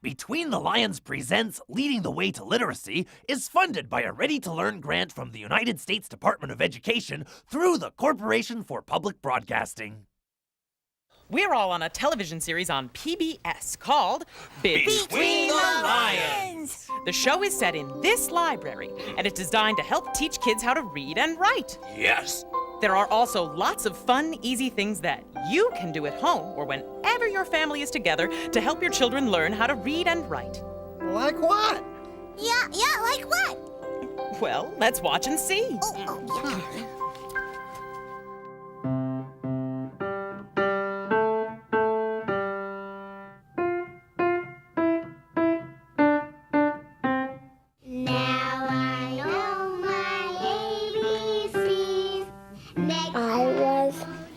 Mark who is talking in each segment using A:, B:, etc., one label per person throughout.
A: Between the Lions presents Leading the Way to Literacy is funded by a ready-to-learn grant from the United States Department of Education through the Corporation for Public Broadcasting.
B: We're all on a television series on PBS called Between the Lions. The show is set in this library, and it's designed to help teach kids how to read and write.
A: Yes!
B: There are also lots of fun, easy things that you can do at home or whenever your family is together to help your children learn how to read and write.
C: Like what?
D: Yeah, like what?
B: Well, let's watch and see.
D: Yeah.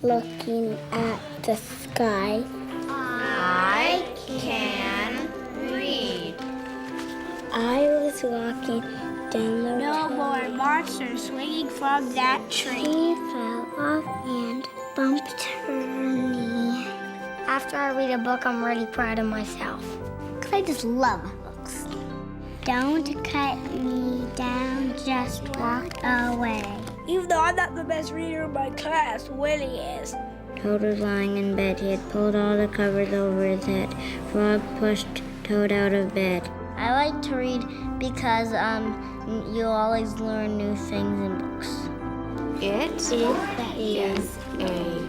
E: Looking at the sky.
D: I can read.
E: I was walking down the road.
F: No more monsters swinging from that tree.
E: She fell off and bumped her knee.
F: After I read a book, I'm really proud of myself.
D: Because I just love books.
E: Don't cut me down, just walk away.
F: Even though I'm not the best reader in my class, Willie is.
E: Toad was lying in bed. He had pulled all the covers over his head. Frog pushed Toad out of bed.
D: I like to read because you always learn new things in books.
E: It is a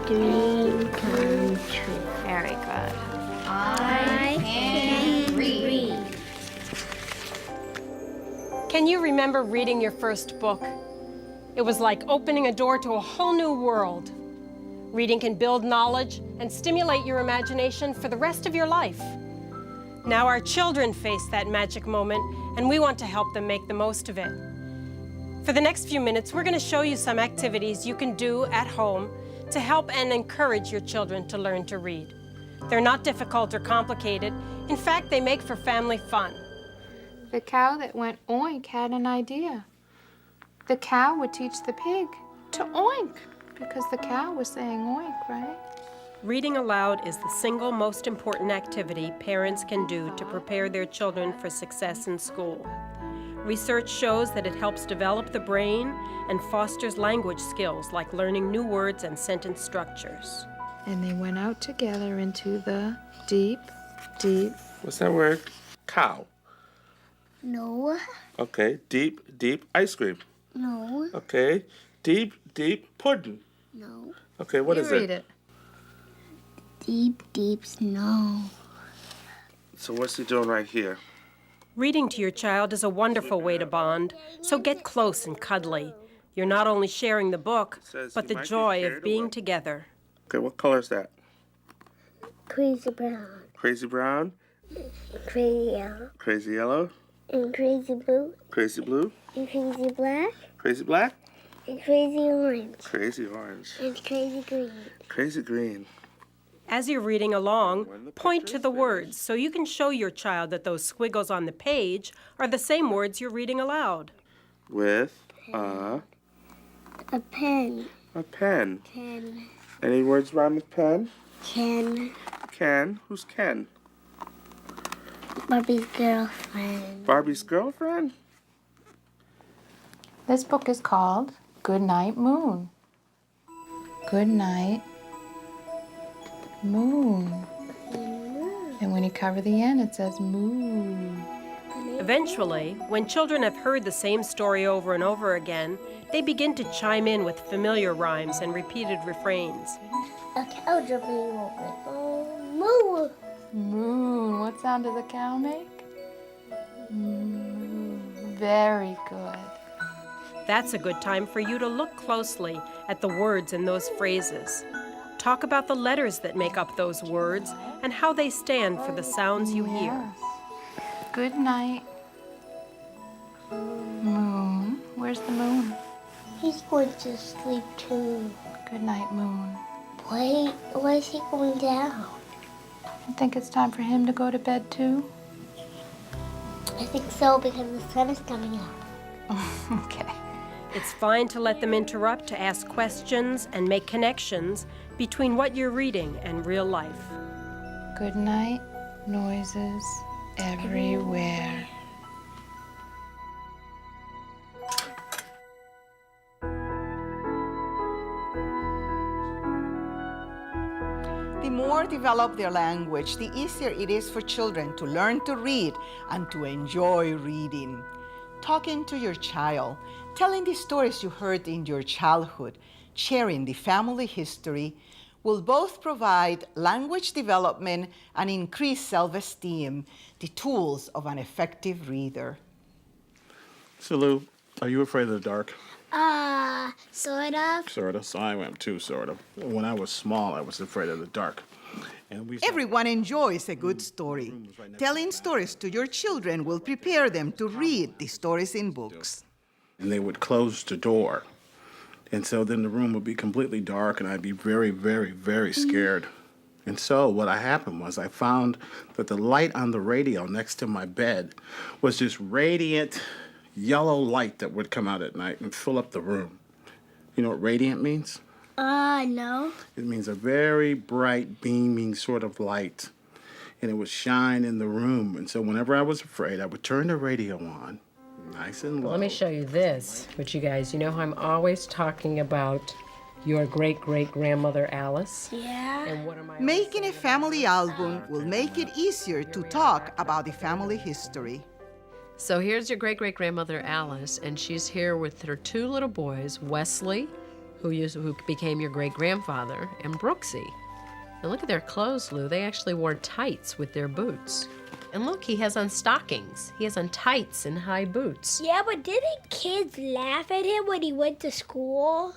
E: dream come true.
D: Very good. I can read.
G: Can you remember reading your first book? It was like opening a door to a whole new world. Reading can build knowledge and stimulate your imagination for the rest of your life. Now our children face that magic moment, and we want to help them make the most of it. For the next few minutes, we're going to show you some activities you can do at home to help and encourage your children to learn to read. They're not difficult or complicated. In fact, they make for family fun.
H: The cow that went oink had an idea. The cow would teach the pig to oink because the cow was saying oink, right?
G: Reading aloud is the single most important activity parents can do to prepare their children for success in school. Research shows that it helps develop the brain and fosters language skills like learning new words and sentence structures.
H: And they went out together into the deep, deep...
C: What's that word? Cow.
E: No.
C: Okay, deep, deep ice cream.
E: No.
C: Okay, deep, deep pudding.
E: No.
C: Okay, what is it?
H: Read it.
E: Deep, deep snow.
C: So what's he doing right here?
G: Reading to your child is a wonderful way to bond, so get close and cuddly. You're not only sharing the book, but the joy of being together.
C: Okay, what color is that?
E: Crazy brown.
C: Crazy brown?
E: Crazy yellow.
C: Crazy yellow?
E: And crazy blue.
C: Crazy blue?
E: And crazy black.
C: Crazy black?
E: And crazy orange.
C: Crazy orange.
E: And crazy green.
C: Crazy green.
G: As you're reading along, point to the words so you can show your child that those squiggles on the page are the same words you're reading aloud.
C: With
E: A pen.
C: a pen.
E: Pen.
C: Any words rhyme with pen?
E: Ken.
C: Ken? Who's Ken?
E: Barbie's girlfriend.
C: Barbie's girlfriend?
H: This book is called Good Night Moon. Good night, moon. And when you cover the end, it says moon.
G: Eventually, when children have heard the same story over and over again, they begin to chime in with familiar rhymes and repeated refrains.
E: A cow jumping over. Moo.
H: Moon. What sound does a cow make? Moo. Very good.
G: That's a good time for you to look closely at the words in those phrases. Talk about the letters that make up those words and how they stand for the sounds you hear.
H: Yes. Good night, moon. Where's the moon?
E: He's going to sleep too.
H: Good night, moon.
E: Why is he going down?
H: You think it's time for him to go to bed too?
E: I think so because the sun is coming up.
H: Okay.
G: It's fine to let them interrupt to ask questions and make connections between what you're reading and real life.
H: Good night, Noises everywhere.
I: The more developed their language, the easier it is for children to learn to read and to enjoy reading. Talking to your child, telling the stories you heard in your childhood, sharing the family history will both provide language development and increase self-esteem, the tools of an effective reader.
J: So, Lou, are you afraid of the dark?
D: Sort of.
J: Sort of. So I am too, sort of. When I was small, I was afraid of the dark. And
I: Everyone enjoys a good story. Telling stories to your children will prepare them to read the stories in books.
J: And they would close the door. And so then the room would be completely dark, and I'd be very, very, very scared. And so what happened was I found that the light on the radio next to my bed was this radiant yellow light that would come out at night and fill up the room. You know what radiant means?
D: No.
J: It means a very bright, beaming sort of light. And it would shine in the room. And so whenever I was afraid, I would turn the radio on, nice and low.
G: Let me show you this, which you guys, you know how I'm always talking about your great-great-grandmother Alice?
D: Yeah.
G: And what am I
I: Making a family album will make it easier to talk about the family history.
K: So here's your great-great-grandmother Alice, and she's here with her two little boys, Wesley, who became your great-grandfather, and Brooksy. And look at their clothes, Lou. They actually wore tights with their boots. And look, he has on stockings. He has on tights and high boots.
D: Yeah, but didn't kids laugh at him when he went to school?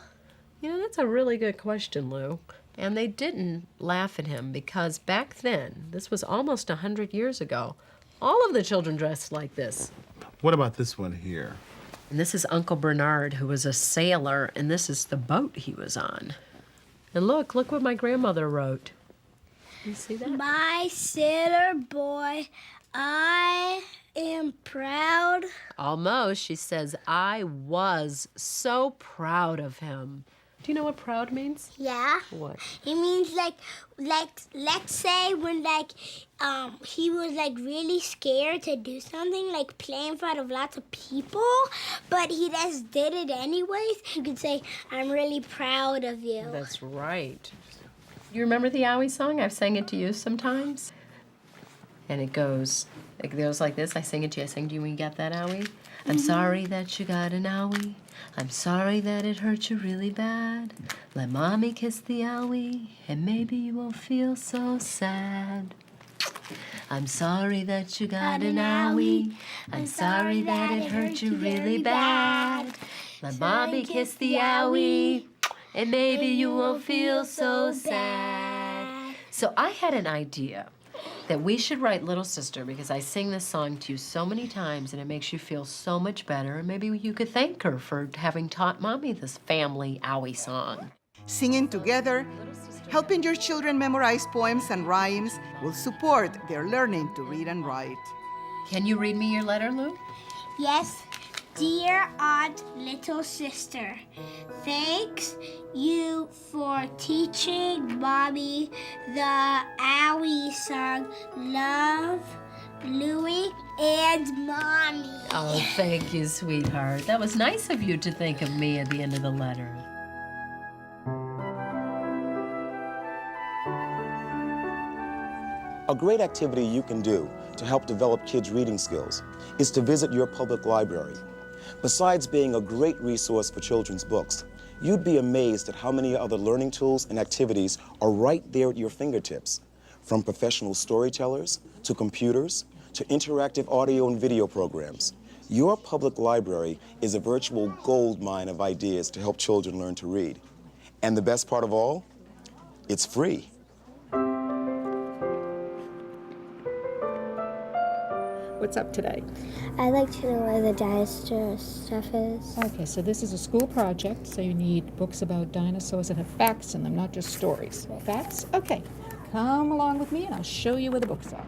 K: You know, that's a really good question, Lou. And they didn't laugh at him because back then, this was almost 100 years ago, all of the children dressed like this.
J: What about this one here?
K: And this is Uncle Bernard, who was a sailor, and this is the boat he was on. And look what my grandmother wrote. You see that?
D: My sailor boy, I am proud.
K: Almost. She says, I was so proud of him. Do you know what proud means?
D: Yeah.
K: What?
D: It means like let's say when he was really scared to do something, like play in front of lots of people, but he just did it anyways. You could say, I'm really proud of you.
K: That's right. You remember the Owie song? I've sang it to you sometimes. And it goes like this. I sing it to you. I sing to you when you got that Owie. I'm sorry that you got an owie. I'm sorry that it hurt you really bad. Let mommy kiss the owie, and maybe you won't feel so sad. I'm sorry that you got an owie. I'm sorry that it hurt you really bad. Let mommy kiss the owie, and maybe you won't feel so sad. So I had an idea that we should write Little Sister because I sing this song to you so many times and it makes you feel so much better, and maybe you could thank her for having taught Mommy this family owie song.
I: Singing together, helping your children memorize poems and rhymes will support their learning to read and write.
K: Can you read me your letter, Lou?
D: Yes. Dear Aunt Little Sister, thanks you for teaching Mommy the Owie song. Love, Louie, and Mommy.
K: Oh, thank you, sweetheart. That was nice of you to think of me at the end of the letter.
L: A great activity you can do to help develop kids' reading skills is to visit your public library. Besides being a great resource for children's books, you'd be amazed at how many other learning tools and activities are right there at your fingertips. From professional storytellers, to computers, to interactive audio and video programs. Your public library is a virtual gold mine of ideas to help children learn to read. And the best part of all, it's free.
M: What's up today?
E: I'd like to know where the dinosaur stuff is.
M: Okay, so this is a school project, so you need books about dinosaurs that have facts in them, not just stories. Facts? Okay, come along with me and I'll show you where the books are.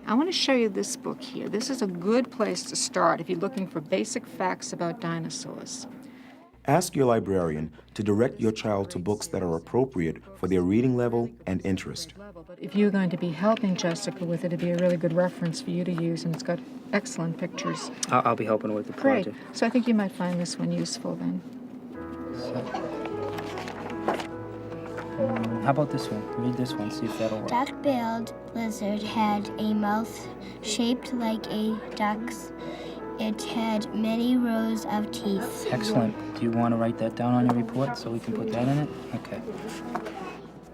M: I want to show you this book here. This is a good place to start if you're looking for basic facts about dinosaurs.
L: Ask your librarian to direct your child to books that are appropriate for their reading level and interest.
M: If you're going to be helping Jessica with it, it'd be a really good reference for you to use, and it's got excellent pictures.
N: I'll be helping with the
M: Great.
N: project.
M: So I think you might find this one useful then.
N: How about this one? Read this one, see if that'll work.
D: Duck-billed lizard had a mouth shaped like a duck's. It had many rows of teeth.
N: Excellent. Do you want to write that down on your report so we can put that in it? Okay.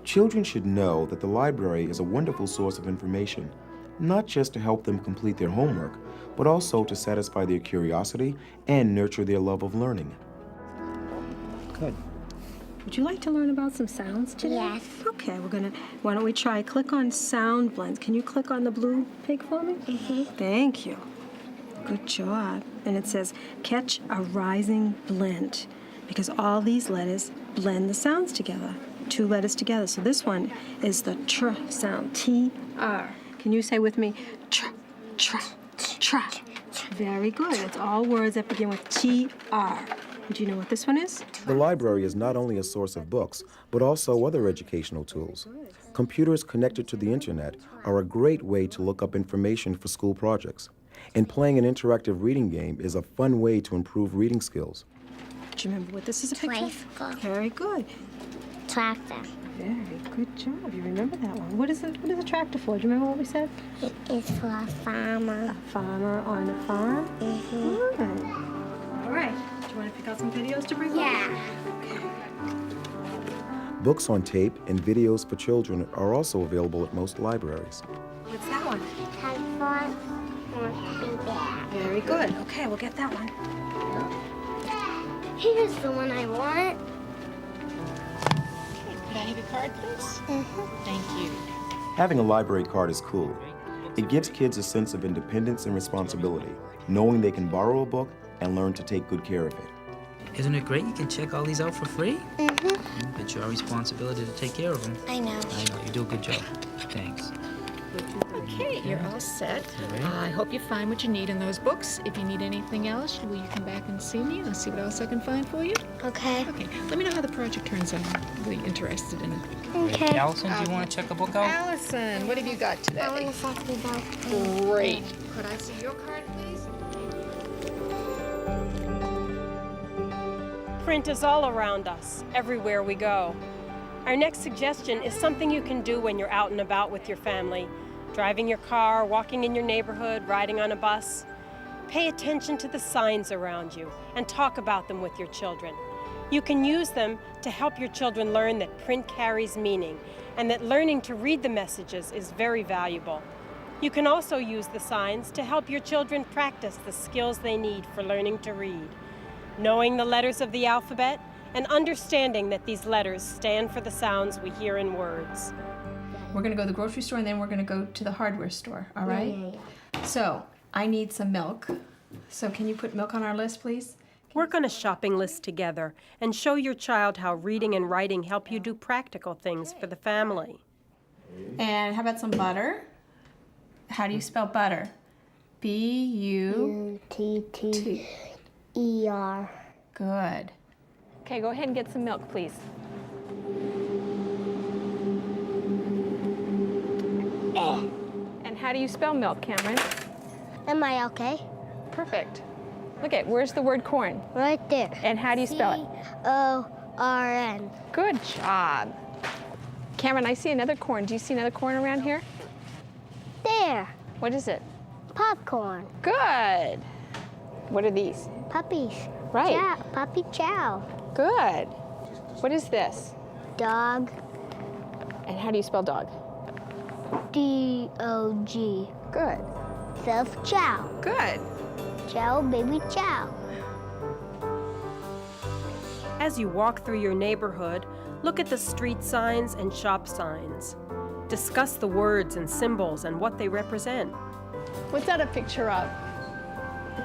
L: Children should know that the library is a wonderful source of information, not just to help them complete their homework, but also to satisfy their curiosity and nurture their love of learning.
N: Good.
G: Would you like to learn about some sounds today?
D: Yes.
G: Okay, why don't we try click on sound blends. Can you click on the blue pig for me?
D: Mm-hmm.
G: Thank you. Good job. And it says, catch a rising blend, because all these letters blend the sounds together, 2 letters together. So this one is the tr sound, T-R. Can you say with me, tr, tr, tr? Very good. It's all words that begin with T-R. Do you know what this one is?
L: The library is not only a source of books, but also other educational tools. Computers connected to the internet are a great way to look up information for school projects. And playing an interactive reading game is a fun way to improve reading skills.
G: Do you remember what this is a picture?
D: Tricycle.
G: Very good.
D: Tractor.
G: Very good job. You remember that one. What is a tractor for? Do you remember what we said?
D: It is for a farmer.
G: A farmer on a farm?
D: Mm-hmm.
G: Good. All right. Do you want to pick out some videos to bring home?
D: Yeah.
L: Books on tape and videos for children are also available at most libraries.
G: What's that one?
D: Telephone wants to be there.
G: Very good. Okay, we'll get that one.
D: Here's the one I want.
B: Can I have your card, please?
D: Mm-hmm.
B: Thank you.
L: Having a library card is cool. It gives kids a sense of independence and responsibility, knowing they can borrow a book and learn to take good care of it.
N: Isn't it great you can check all these out for free?
D: Mm-hmm.
N: It's your responsibility to take care of them.
D: I know.
N: I know, you do a good job. Thanks.
M: Okay, you're all set.
N: All right.
M: I hope you find what you need in those books. If you need anything else, will you come back and see me? I'll see what else I can find for you.
D: Okay.
M: Okay, let me know how the project turns out. I'm really interested in it.
D: Okay.
N: Allison, do you want to check a book out?
M: Allison, what have you got today?
D: I want to talk about
M: Great. Could I see your card, please?
G: Print is all around us, everywhere we go. Our next suggestion is something you can do when you're out and about with your family, driving your car, walking in your neighborhood, riding on a bus. Pay attention to the signs around you and talk about them with your children. You can use them to help your children learn that print carries meaning and that learning to read the messages is very valuable. You can also use the signs to help your children practice the skills they need for learning to read. Knowing the letters of the alphabet and understanding that these letters stand for the sounds we hear in words.
O: We're gonna go to the grocery store and then we're gonna go to the hardware store, all right? So, I need some milk. So can you put milk on our list, please?
G: Work on a shopping list together and show your child how reading and writing help you do practical things for the family.
O: And how about some butter? How do you spell butter?
D: B-U-T-T-E-R.
O: Good. Okay, go ahead and get some milk, please. And how do you spell milk, Cameron?
D: M-I-L-K.
O: Perfect. Okay, where's the word corn?
D: Right there.
O: And how do you spell it?
D: C-O-R-N.
O: Good job. Cameron, I see another corn. Do you see another corn around here?
D: There.
O: What is it?
D: Popcorn.
O: Good. What are these?
D: Puppies.
O: Right.
D: Chow. Puppy chow.
O: Good. What is this?
D: Dog.
O: And how do you spell dog?
D: D-O-G.
O: Good.
D: Self chow.
O: Good.
D: Chow, baby chow.
G: As you walk through your neighborhood, look at the street signs and shop signs. Discuss the words and symbols and what they represent.
O: What's that a picture of?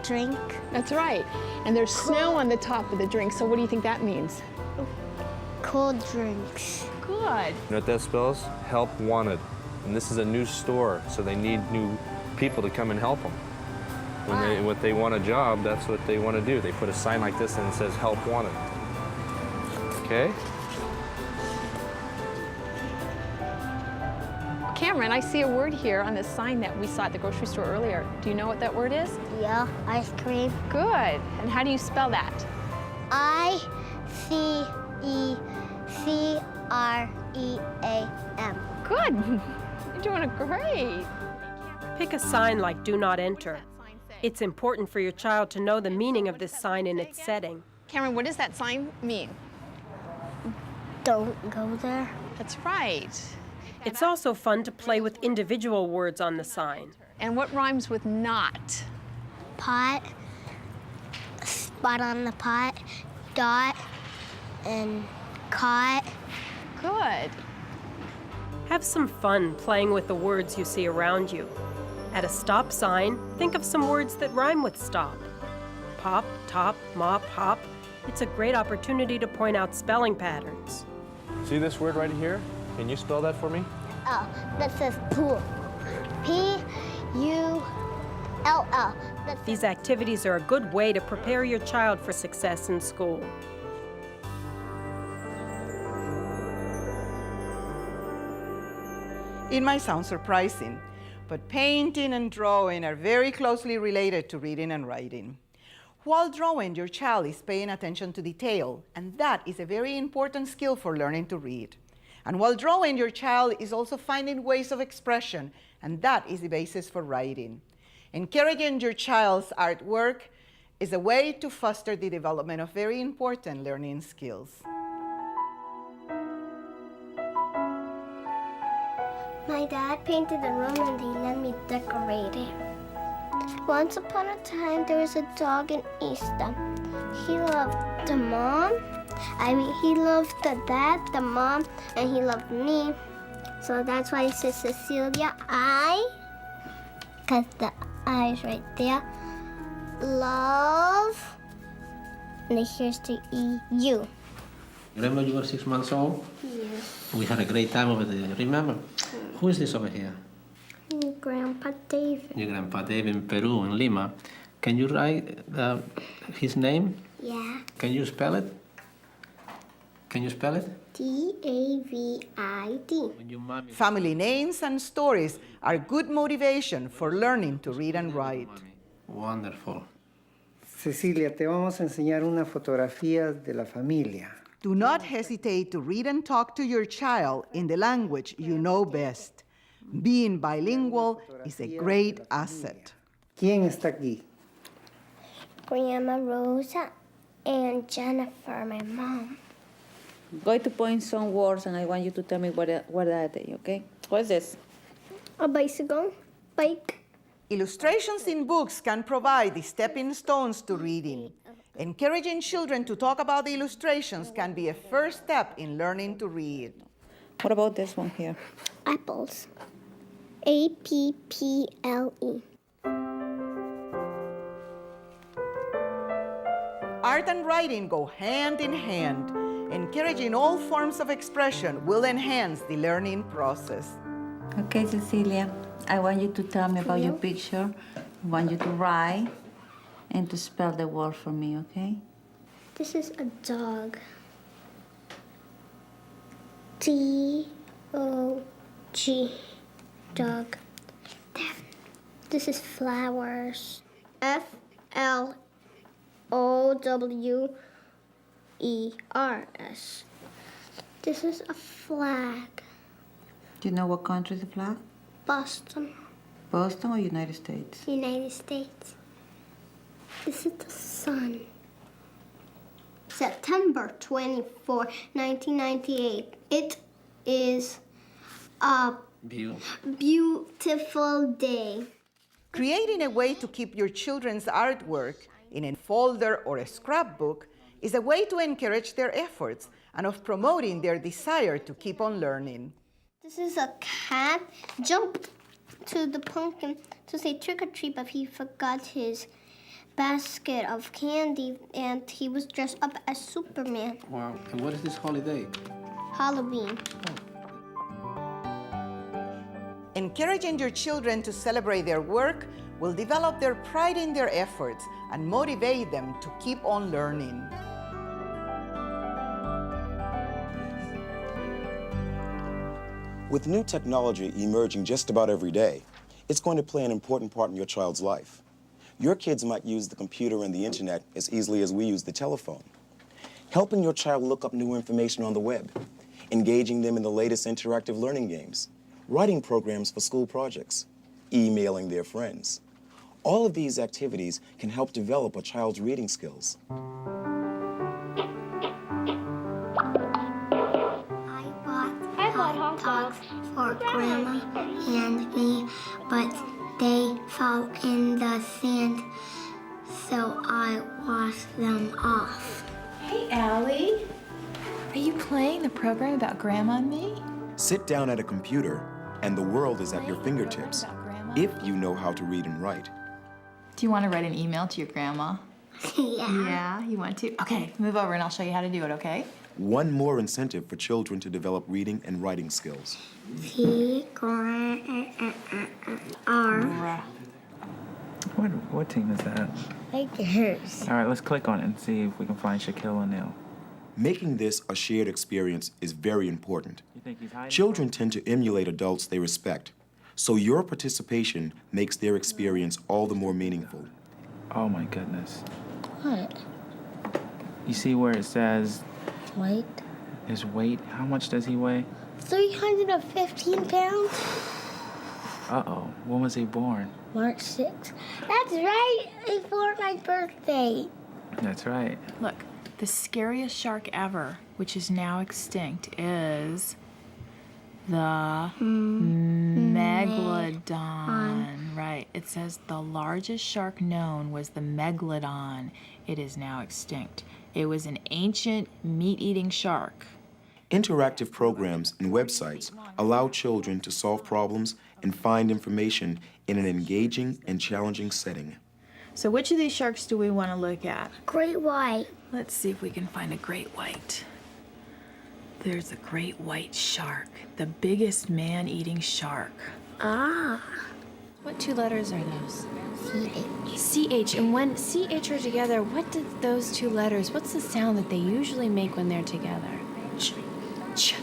D: Drink.
O: That's right. And there's snow on the top of the drink, so what do you think that means?
D: Cold drinks.
O: Good.
P: You know what that spells? Help wanted. And this is a new store, so they need new people to come and help them. When they want a job, that's what they want to do. They put a sign like this and it says help wanted. Okay.
Q: Cameron, I see a word here on this sign that we saw at the grocery store earlier. Do you know what that word is?
D: Yeah, ice cream.
Q: Good. And how do you spell that?
D: I-C-E-C-R-E-A-M.
Q: Good. You're doing great.
G: Pick a sign like do not enter. It's important for your child to know the meaning of this sign in its setting.
Q: Cameron, what does that sign mean?
D: Don't go there.
Q: That's right.
G: It's also fun to play with individual words on the sign.
Q: And what rhymes with not?
D: Pot, spot on the pot, dot, and caught.
Q: Good.
G: Have some fun playing with the words you see around you. At a stop sign, think of some words that rhyme with stop. Pop, top, mop, hop. It's a great opportunity to point out spelling patterns.
P: See this word right here? Can you spell that for me?
D: Oh, that says pool. P-U-L-L.
G: These activities are a good way to prepare your child for success in school.
I: It might sound surprising, but painting and drawing are very closely related to reading and writing. While drawing, your child is paying attention to detail, and that is a very important skill for learning to read. And while drawing, your child is also finding ways of expression, and that is the basis for writing. Encouraging your child's artwork is a way to foster the development of very important learning skills.
D: My dad painted a room and he let me decorate it. Once upon a time, there was a dog in Easton. He loved the mom. He loved the dad, the mom, and he loved me. So that's why it says Cecilia, because the I is right there. Love, and then here's the E-U.
R: Remember you were 6 months old?
D: Yes.
R: We had a great time over there, remember? Who is this over here?
D: Grandpa David.
R: Your Grandpa David in Peru, in Lima. Can you write his name?
D: Yeah.
R: Can you spell it? Can you spell it?
D: D-A-V-I-D.
I: Family names and stories are good motivation for learning to read and write.
R: Wonderful.
S: Cecilia, te vamos a enseñar una fotografía de la familia.
I: Do not hesitate to read and talk to your child in the language you know best. Being bilingual is a great asset.
S: ¿Quién está aquí?
D: Grandma Rosa and Jennifer, my mom.
T: I'm going to point some words and I want you to tell me what are they, okay? What is this?
D: A bicycle. Bike.
I: Illustrations in books can provide the stepping stones to reading. Encouraging children to talk about the illustrations can be a first step in learning to read.
T: What about this one here?
D: Apples. A-P-P-L-E.
I: Art and writing go hand in hand. Encouraging all forms of expression will enhance the learning process.
T: Okay, Cecilia, I want you to tell me about your picture. I want you to write and to spell the word for me, okay?
D: This is a dog. D-O-G. Dog. This is flowers. F-L-O-W-E-R-S. This is a flag.
T: Do you know what country is the flag?
D: Boston.
T: Boston or United States?
D: United States. This is the sun. September 24, 1998. It is a beautiful day.
I: Creating a way to keep your children's artwork in a folder or a scrapbook is a way to encourage their efforts and of promoting their desire to keep on learning.
D: This is a cat jumped to the pumpkin to say trick or treat, but he forgot his basket of candy and he was dressed up as Superman.
R: Wow. And what is this holiday?
D: Halloween.
I: Encouraging your children to celebrate their work will develop their pride in their efforts and motivate them to keep on learning.
L: With new technology emerging just about every day, it's going to play an important part in your child's life. Your kids might use the computer and the internet as easily as we use the telephone. Helping your child look up new information on the web, engaging them in the latest interactive learning games, writing programs for school projects, emailing their friends. All of these activities can help develop a child's reading skills.
D: I bought hot dogs for Grandma and me, but they fell in the sand, so I washed them off.
U: Hey, Allie. Are you playing the program about Grandma and me?
L: Sit down at a computer, and the world is at your fingertips, if you know how to read and write.
U: Do you want to write an email to your grandma?
D: Yeah.
U: Yeah, you want to? Okay, move over and I'll show you how to do it, okay?
L: One more incentive for children to develop reading and writing skills.
D: R.
N: What team is that?
D: Like hers.
N: All right, let's click on it and see if we can find Shaquille O'Neal.
L: Making this a shared experience is very important.
N: You think he's hiding?
L: Children tend to emulate adults they respect, so your participation makes their experience all the more meaningful.
N: Oh my goodness.
D: What?
N: You see where it says
D: Weight?
N: his weight? How much does he weigh?
D: 315 pounds?
N: Uh-oh, when was he born?
D: March 6th. That's right, before my birthday.
N: That's right.
U: Look, the scariest shark ever, which is now extinct, is the megalodon. Right. It says the largest shark known was the megalodon. It is now extinct. It was an ancient meat-eating shark.
L: Interactive programs and websites allow children to solve problems and find information in an engaging and challenging setting.
U: So which of these sharks do we want to look at?
D: Great white.
U: Let's see if we can find a great white. There's a great white shark, the biggest man-eating shark.
D: Ah.
U: What two letters are those?
D: CH.
U: CH. And when CH are together, what did those two letters, what's the sound that they usually make when they're together? Ch. Ch.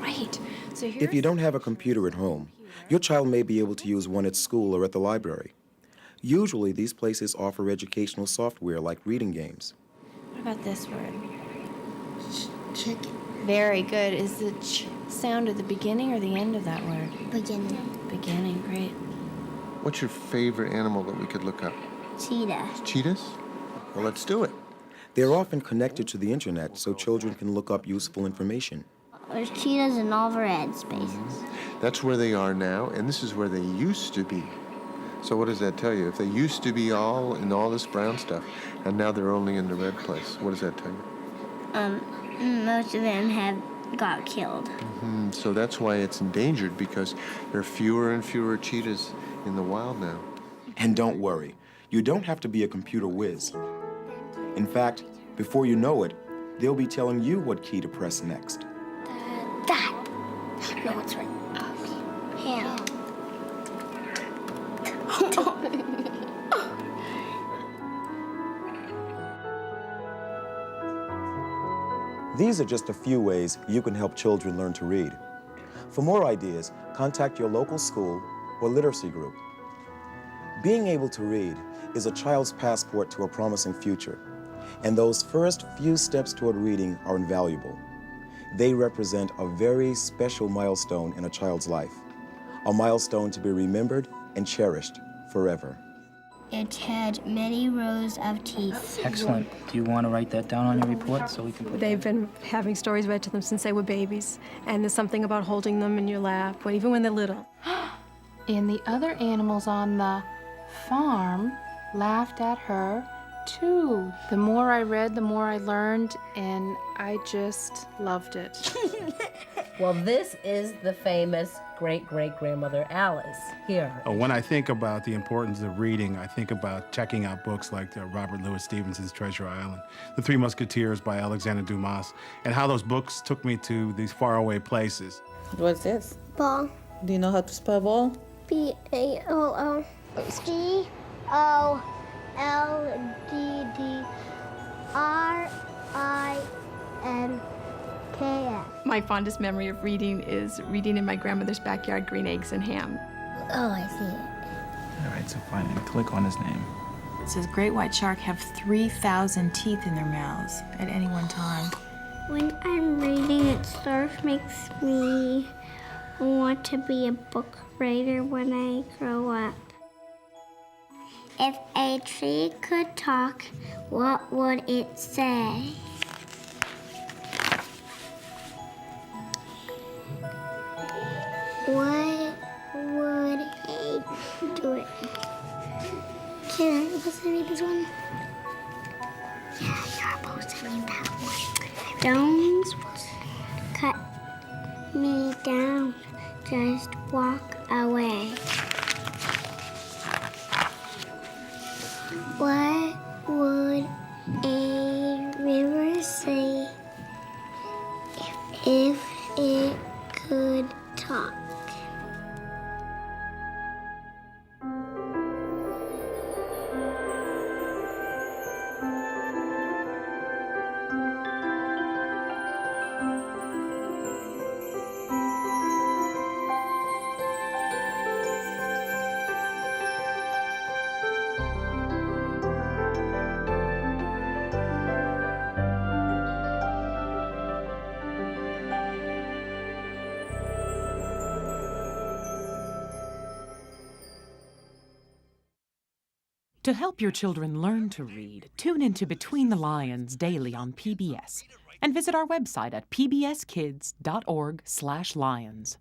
U: Great. So here's
L: If you don't have a computer at home, your child may be able to use one at school or at the library. Usually, these places offer educational software like reading games.
U: What about this word?
D: Chicken.
U: Very good. Is the ch sound at the beginning or the end of that word?
D: Beginning.
U: Beginning, great.
V: What's your favorite animal that we could look up?
D: Cheetah.
V: Cheetahs? Well, let's do it.
L: They're often connected to the internet so children can look up useful information.
D: There's cheetahs in all the red spaces.
V: That's where they are now, and this is where they used to be. So what does that tell you? If they used to be all in all this brown stuff, and now they're only in the red place, what does that tell you?
D: Most of them have got killed.
V: So that's why it's endangered, because there are fewer and fewer cheetahs in the wild now.
L: And don't worry, you don't have to be a computer whiz. In fact, before you know it, they'll be telling you what key to press next.
D: That. No, it's right. Hell.
L: These are just a few ways you can help children learn to read. For more ideas, contact your local school or literacy group. Being able to read is a child's passport to a promising future, and those first few steps toward reading are invaluable. They represent a very special milestone in a child's life, a milestone to be remembered and cherished forever.
D: It had many rows of teeth.
N: Excellent. Do you want to write that down on your report so we can put
G: They've been having stories read to them since they were babies, and there's something about holding them in your lap, even when they're little.
H: And the other animals on the farm laughed at her, too. The more I read, the more I learned, and I just loved it.
K: Well, this is the famous great-great-grandmother Alice here.
J: When I think about the importance of reading, I think about checking out books like Robert Louis Stevenson's Treasure Island, The Three Musketeers by Alexander Dumas, and how those books took me to these faraway places.
T: What's this?
D: Ball.
T: Do you know how to spell ball?
D: B-A-L-L. C-O-L-D-D-R-I-N KF.
O: My fondest memory of reading is reading in my grandmother's backyard, Green Eggs and Ham.
D: Oh, I see it.
N: All right, so fine, and click on his name.
U: It says great white shark have 3,000 teeth in their mouths at any one time.
D: When I'm reading it, stuff makes me want to be a book writer when I grow up. If a tree could talk, what would it say? What would it do it? Can I supposed to read this one? Yeah, you're supposed to read that one. Don't cut me down. Just walk away. What would a river say if it could talk?
B: To help your children learn to read, tune into Between the Lions daily on PBS and visit our website at pbskids.org/lions.